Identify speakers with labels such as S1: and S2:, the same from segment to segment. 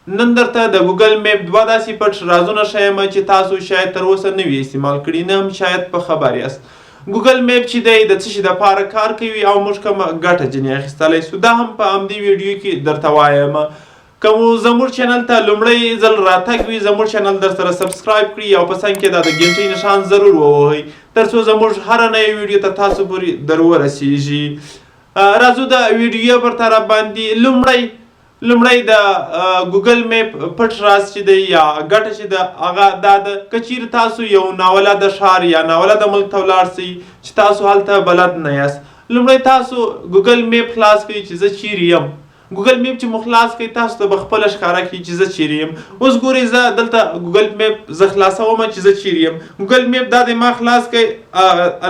S1: نن درته د ګوګل میپ دوه داسې پټ رازونه ښیم چې تاسو شاید تر اوسه نه وي استعمال کړي، نه هم شاید په خبر یاست. ګوګل میپ چې دی د څه شي دپاره کار کوي او موږ کومه ګټه ځینې اخیستلی سو، دا هم په همدې ویډیو کې درته وایم. که مو زموږ چینل ته لومړی ځل راتګ وي، زموږ چینل در سره سبسکرایب کړي او په څنګ کې دا د ګنټۍ نښان ضرور ووهئ تر څو زموږ هره نوې ویډیو ته تاسو پورې در ورسیږي. راځو د ویډیو پر طرف باندې. لومړی د ګوګل میپ پټ راز چې دی یا ګټه چې ده هغه دا ده، که چیرې تاسو یو ناولده ښار یا ناولده ملک ته ولاړ سئ چې تاسو هلته بلد نه یاست، لومړی تاسو ګوګل میپ خلاص کړئ چې زه چیرې یم. ګوګل میپ چې مو خلاص کړئ تاسو ته به خپله ښکاره کړي چې زه چیرې یم. اوس ګورئ زه دلته ګوګل میپ زه خلاصوم چې زه چیرې یم. ګوګل میپ دا دی ما خلاص کړئ،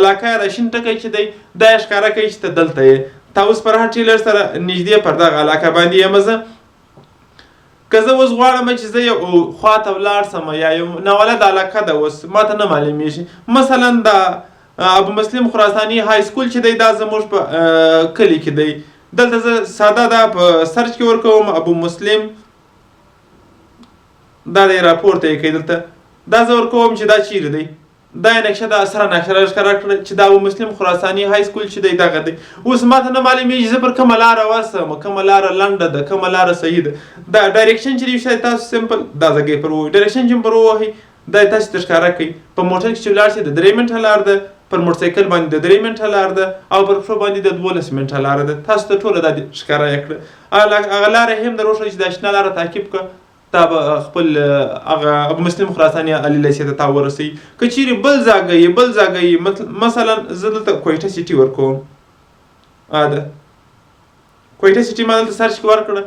S1: علاقه یې را شین ټکی چې دی دا یې ښکاره کوي چې ته دلته یې. تا اوس پر هر ټیلر سره نږدې پر دغه علاقه باندې یم زه. که زه اوس غواړم چې زه یو خواته ولاړ سم یا یو ناولده علاقه ده اوس ماته نه معلومیږي، مثلا د ابو مسلم خراساني های سکول چې دی دا زموږ په کلي کې دی. دلته زه ساده دا په سرچ کې ورکوم ابو مسلم، دا دی راپورته یې کوي دلته، دا زه ورکوم چې دا چیرې دی. دا یې نقشه ده سره نقشه راښکاره کړه چې دا ابو مسلم خراساني های سکول چې دی دغه دی. اوس ماته نه معلومیږي زه پر کومه لاره ورسم، کومه لاره لنډه ده، کومه لاره صحیح ده. دا ډایرکشن چې دی شاید تاسو سمپل دا ځای پر ووهئ، ډایرکشن چې پر ووهئ دا یې تاسو ته ښکاره کوي. په موټر کې چې ولاړ شئ د 3 منټه لار ده، پر موټرسایکل باندې د 3 منټه لار ده او پر پښو باندې د 12 منټه لار ده. تاسو ته ټوله دا ښکاره یې کړه. هغه لاره هم در وښیه چې دا شنه لاره تعقیب کړه، تا به خپل هغه ابو مسلم خراساني علي لیسې ته تا ورسوي. که چیرې بل ځای مثلا زه دلته کویټه سیټي ورکوم، ده کویټه سیټي ما دلته سرچ کې ورکړه،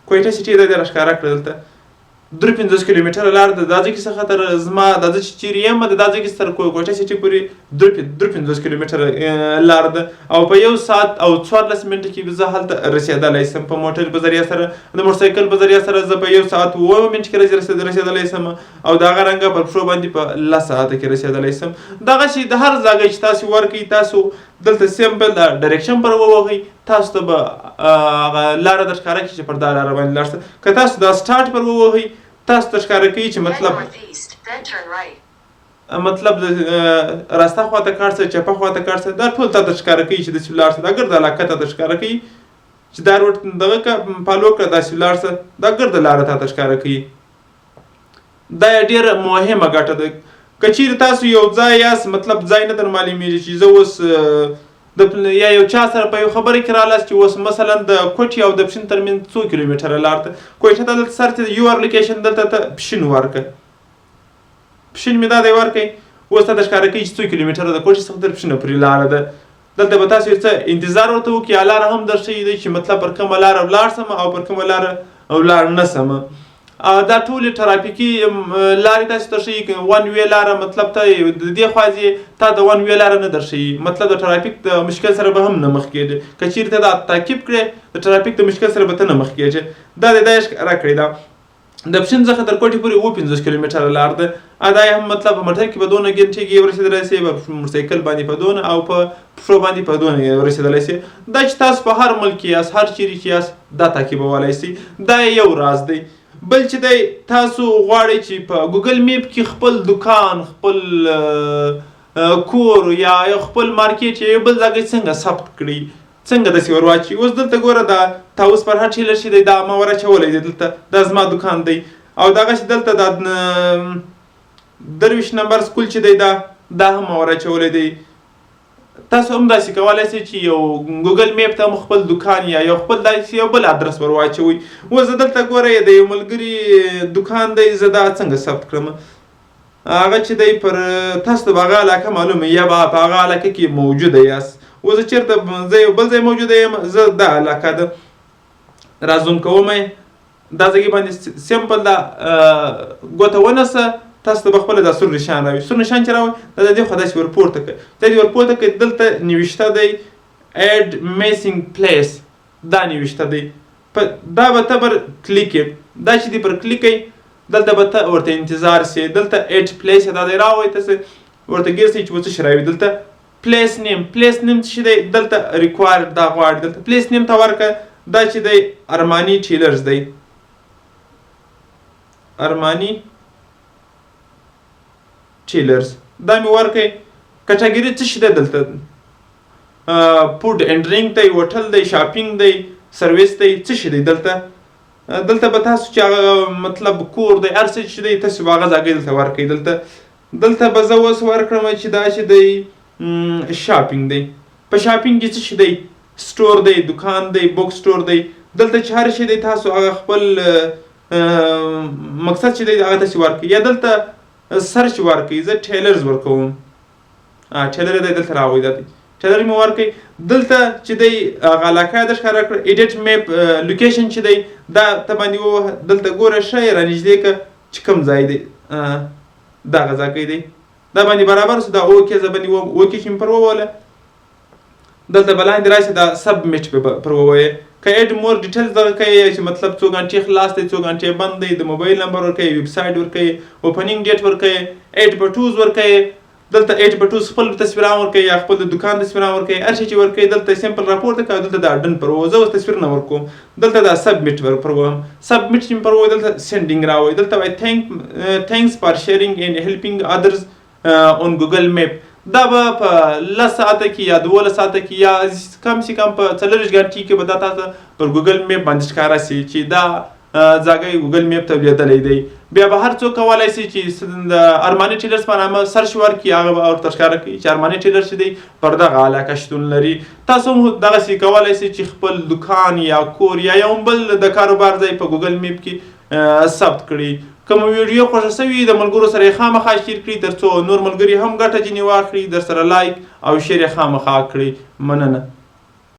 S1: کویټه سیټي دا دې راښکاره کړه دلته 53 کیلومتره لار ده. دا ځای کې څخه تر زما دا ځای چې چیرې یم د دا ځای کې تر کویټه سیټي پورې 53 کیلومتره لار ده او په 1 ساعت او 14 منټه کې زه هلته رسېدلی سم. په موټر په ذریعه سره د موټرسایکل په ذریعه سره زه په 1 ساعت 9 منټ کې رسېدلی سم او د هغه رنګه پر پښو باندې په 10 ساعته کې رسېدلی سم. دغسې د هر ځای چې تاسو ورکوئ تاسو دلته سمپل ډایرکشن پر ووهئ، تاسو ته به هغه لاره در ښکاره کړي چې پر دا لاره باندې لاړ شئ. که تاسو دا سټارټ پر ووهئ تاسو ته ښکاره کوي چې مطلب راسته خواته کاټ شه، چپه خواته کاټ شه، دا ټول تا ته ښکاره کوي چې داسې ولاړ شه. دا ګرده علاقه تا ته ښکاره کوي چې دا روډ دغه کړه فالو کړه داسې ولاړ شه، دا ګرده لاره تا ته ښکاره کوي. دا ډېره مهمه ګټه ده. که چیرې تاسو یو ځای یاست مطلب ځای نه در معلومیږي چې زه اوس یا یو چا سره په یو خبرې کې رالاست چې اوس مثلا د کوټې او د پښین ترمنځ 2 کیلومتره لار ده، کوټې ته دلته سر ته یور لوکیشن دلته ته پښین ورکړه، پښین مې دا دی ورکړئ. اوس تا ته ښکاره کوي چې 2 کیلومتره د کوټې څخه تر پښینه پورې لاره ده. دلته به تاسو څه انتظار ورته وکړئ یا لاره هم درښیي دی چې مطلب پر کومه لاره ولاړ سم او پر کومه لاره ولاړ نه سم. دا ټولې ټرافیکي لارې تاسو ته ښیي. 1 وی لاره مطلب ته د دې خوا ځې تا د 1 وی لاره نه درښیي، مطلب د ټرافیک د مشکل سره به هم نه مخ کېږي. که چیرې ته دا تعقیب کړې د ټرافیک د مشکل سره به ته نه مخ کېږي. دا یې ښکاره کړې ده. د پښین څخه تر کوټې پورې 50 کیلومتره لار ده. دا یې هم مطلب په موټر کې په 2 ګنټې کې ورسېدلی سې، په موټرسایکل باندې په 2 او په پښو باندې په 2 ورسېدلی سې. دا چې تاسو په هر ملک کې یاست، هر چیرې چې یاست دا تعقیبولی سئ. دا یو راز دی. بل چې دی تاسو غواړئ چې په ګوګل میپ کې خپل دکان، خپل کور یا خپل مارکیټ یا یو بل ځای څنګه ثبت کړئ، څنګه داسې ور واچوئ. اوس دلته ګوره دا تا اوس پر هر ټیلر چې دی دا ما ور اچولی دی، دلته دا زما دکان دی او دغسې دلته دا 23 نمبر سکول چې دی دا هم ما ور اچولی دی. تاسو هم داسې کولی شئ چې یو ګوګل میپ ته هم خپل دکان یا یو خپل داسې یو بل ادرس ور واچوئ. اوس زه دلته ګوره د یو ملګري دکان دی، زه دا څنګه ثبت کړم. هغه چې دی پر تاسو ته به هغه علاقه معلومه یا به په هغه علاقه کې موجوده یاست. اوس زه چېرته زه یو بل ځای موجوده یم، زه دا علاقه ده را زوم کوم یې، دا ځای باندې سمپل دا ګوته ونیسه، تاسو ته به خپله دا سور نشان راوي. سور نشان چې راوي دا د دې خوا داسې ورپورته کړئ. دا دې ورپورته کړئ، دلته نوشته دی اډ میسینګ پلیس، دا نوشته دی. دا به ته پر کلیک کړئ. دا چې دې پر کلیک کړئ دلته به ته ورته انتظار سئ. دلته اډ پلیس دا دی راوي، تاسو ورته ګیر سئ چې به څه شی راوي. دلته پلیس نیم څه شی دی، دلته ریکوایر دا غواړي. دلته پلیس نیم ته ورکړه. دا چې دی ارماني ټیلرز دی، ارماني ټیلرز دا مې ورکړئ. کټګوري څه شي ده دلته؟ فوډ اینډ ډرینک دی، هوټل دی، شاپینګ دی، سرویس دی، څه شي دی دلته؟ دلته به تاسو چې هغه مطلب کور دی هر څه چې دی تاسو به هغه ځای دلته ورکړئ. دلته به زه اوس ورکړم چې دا چې دی شاپینګ دی. په شاپینګ کې څه شي دی؟ سټور دی، دکان دی، بوک سټور دی. دلته چې هر شي دی تاسو هغه خپل مقصد چې دی هغه تاسو ورکړئ. یا دلته سرچ ورکړئ. زه ټیلرز ورکوم. ټیلر دی دلته راوړئ. دا دی ټیلر مې ورکړئ. دلته چې دی هغه علاقه در ښکاره کړه. ایډیټ میپ لوکیشن چې دی دا ته باندې دلته ګوره ښه یې رانږدې کړه چې کوم ځای دی دغه ځای دی. دا باندې برابر شو. دا اوکې زه باندې اوکې چې مې پر ووهله. دلته به لاندې راشي دا سبمیټ پر ووایې. که ایډ مور ډیټیلز دغه کوئ چې مطلب څو غنټې خلاص دی، څو غنټې بند دی، د موبایل نمبر ورکوئ، ویب سایټ ورکوئ، اوپننګ ډیټ ورکوئ، ایډ بټوز ورکوئ. دلته ایډ بټوز خپل تصویران ورکوئ یا خپل د دکان تصویران ورکوئ. هر شي چې ورکوئ دلته سمپل راپورته کوئ. دلته دا ډن پر ووهه. زه اوس تصویر نه ورکوم. دلته دا سبمیټ پر ووهم. سبمیټ چې مې پر ووهه دلته سینډینګ راوړئ. دلته وایي تھینکس فار شیرینګ اینډ هیلپینګ ادرز اون ګوګل میپ. دا به په 10 ساعته کې یا 12 ساعته کې یا کم سے کم په 40 غنټې کې به دا تاسو پر ګوګل میپ باندې ښکاره شي چې دا ځای ګوګل میپ ته لیدلی دی. بیا به هر څوک کولی شي چې د ارماني ټیلرز په نامه سرچ ورکړي. هغه به ورته ښکاره کوي چې ارماني ټیلر چې دی پر دغه علاقه شتون لري. تاسو هم دغسې کولی شئ چې خپل دکان یا کور یا یو بل د کاروبار ځای په ګوګل میپ کې ثبت کړي. کوم ویډیو خوښه شوي د ملګرو سره یې خامخا شیر کړي تر څو نور ملګري هم ګټه ځینې واخلي. در سره لایک او شیر یې خامخا کړئ. مننه.